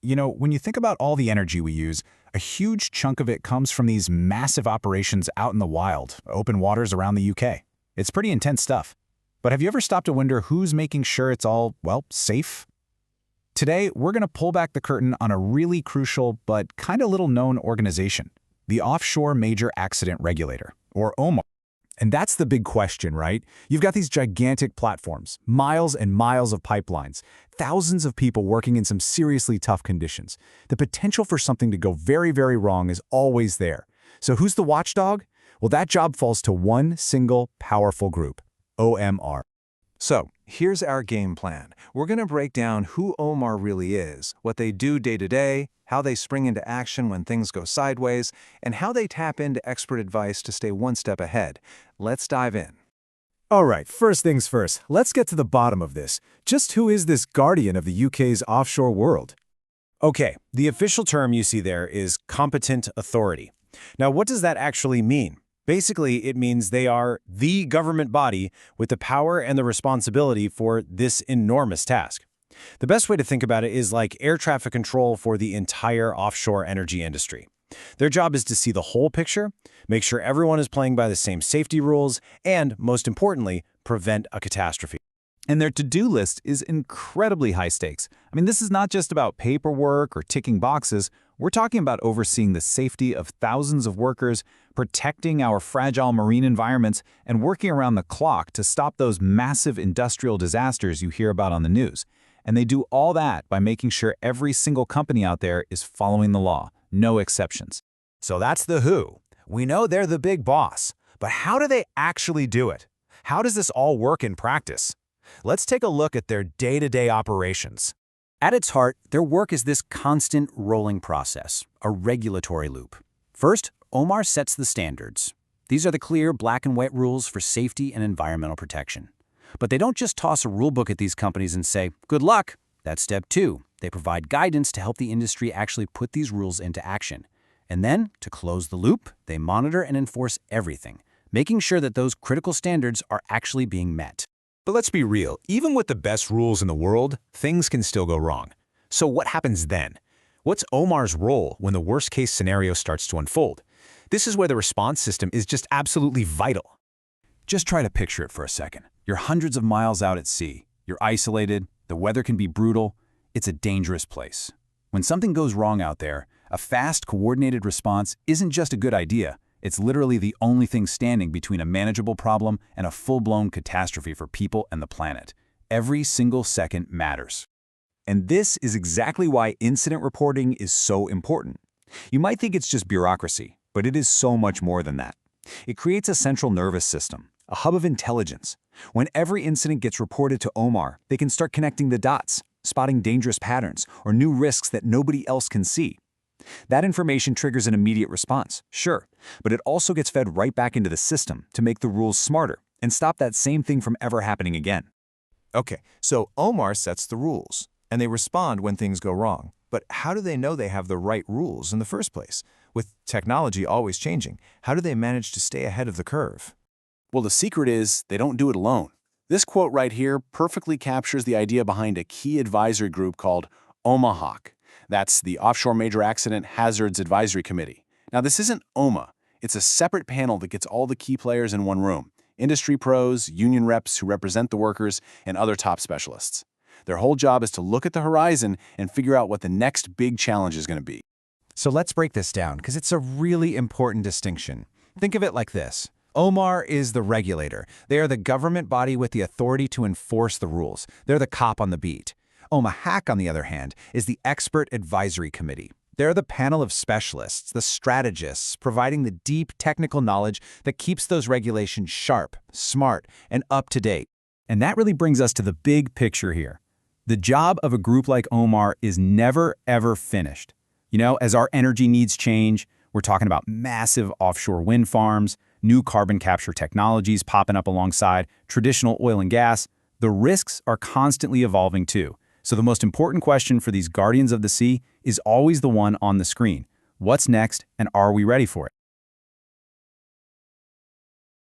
When you think about all the energy we use, a huge chunk of it comes from these massive operations out in the wild, open waters around the UK. It's pretty intense stuff. But have you ever stopped to wonder who's making sure it's all, well, safe? Today, we're going to pull back the curtain on a really crucial but kind of little-known organization, the Offshore Major Accident Regulator, or OMAR. And that's the big question, right? You've got these gigantic platforms, miles and miles of pipelines, thousands of people working in some seriously tough conditions. The potential for something to go very, very wrong is always there. So who's the watchdog? Well, that job falls to one single powerful group, OMR. So, here's our game plan. We're going to break down who OMAR really is, what they do day to day, how they spring into action when things go sideways, and how they tap into expert advice to stay one step ahead. Let's dive in. All right, first things first, let's get to the bottom of this. Just who is this guardian of the UK's offshore world? Okay, the official term you see there is competent authority. Now, what does that actually mean? Basically, it means they are the government body with the power and the responsibility for this enormous task. The best way to think about it is like air traffic control for the entire offshore energy industry. Their job is to see the whole picture, make sure everyone is playing by the same safety rules, and, most importantly, prevent a catastrophe. And their to-do list is incredibly high stakes. I mean, this is not just about paperwork or ticking boxes. We're talking about overseeing the safety of thousands of workers, protecting our fragile marine environments, and working around the clock to stop those massive industrial disasters you hear about on the news. And they do all that by making sure every single company out there is following the law, no exceptions. So that's the who. We know they're the big boss, but how do they actually do it? How does this all work in practice? Let's take a look at their day-to-day operations. At its heart, their work is this constant rolling process, a regulatory loop. First, OMAR sets the standards. These are the clear black and white rules for safety and environmental protection. But they don't just toss a rulebook at these companies and say, good luck. That's step two. They provide guidance to help the industry actually put these rules into action. And then, to close the loop, they monitor and enforce everything, making sure that those critical standards are actually being met. But let's be real, even with the best rules in the world, things can still go wrong. So what happens then? What's OMAR's role when the worst-case scenario starts to unfold? This is where the response system is just absolutely vital. Just try to picture it for a second. You're hundreds of miles out at sea. You're isolated. The weather can be brutal. It's a dangerous place. When something goes wrong out there, a fast, coordinated response isn't just a good idea. It's literally the only thing standing between a manageable problem and a full-blown catastrophe for people and the planet. Every single second matters. And this is exactly why incident reporting is so important. You might think it's just bureaucracy, but it is so much more than that. It creates a central nervous system, a hub of intelligence. When every incident gets reported to OMAR, they can start connecting the dots, spotting dangerous patterns or new risks that nobody else can see. That information triggers an immediate response, sure, but it also gets fed right back into the system to make the rules smarter and stop that same thing from ever happening again. Okay, so OMAR sets the rules, and they respond when things go wrong. But how do they know they have the right rules in the first place? With technology always changing, how do they manage to stay ahead of the curve? Well, the secret is they don't do it alone. This quote right here perfectly captures the idea behind a key advisory group called OMAHAC. That's the Offshore Major Accident Hazards Advisory Committee. Now, this isn't OMA. It's a separate panel that gets all the key players in one room: industry pros, union reps who represent the workers, and other top specialists. Their whole job is to look at the horizon and figure out what the next big challenge is going to be. So let's break this down, because it's a really important distinction. Think of it like this. OMAR is the regulator. They are the government body with the authority to enforce the rules. They're the cop on the beat. OMAHAC, on the other hand, is the Expert Advisory Committee. They're the panel of specialists, the strategists, providing the deep technical knowledge that keeps those regulations sharp, smart, and up to date. And that really brings us to the big picture here. The job of a group like OMAR is never, ever finished. As our energy needs change, we're talking about massive offshore wind farms, new carbon capture technologies popping up alongside traditional oil and gas. The risks are constantly evolving too. So the most important question for these guardians of the sea is always the one on the screen. What's next, and are we ready for it?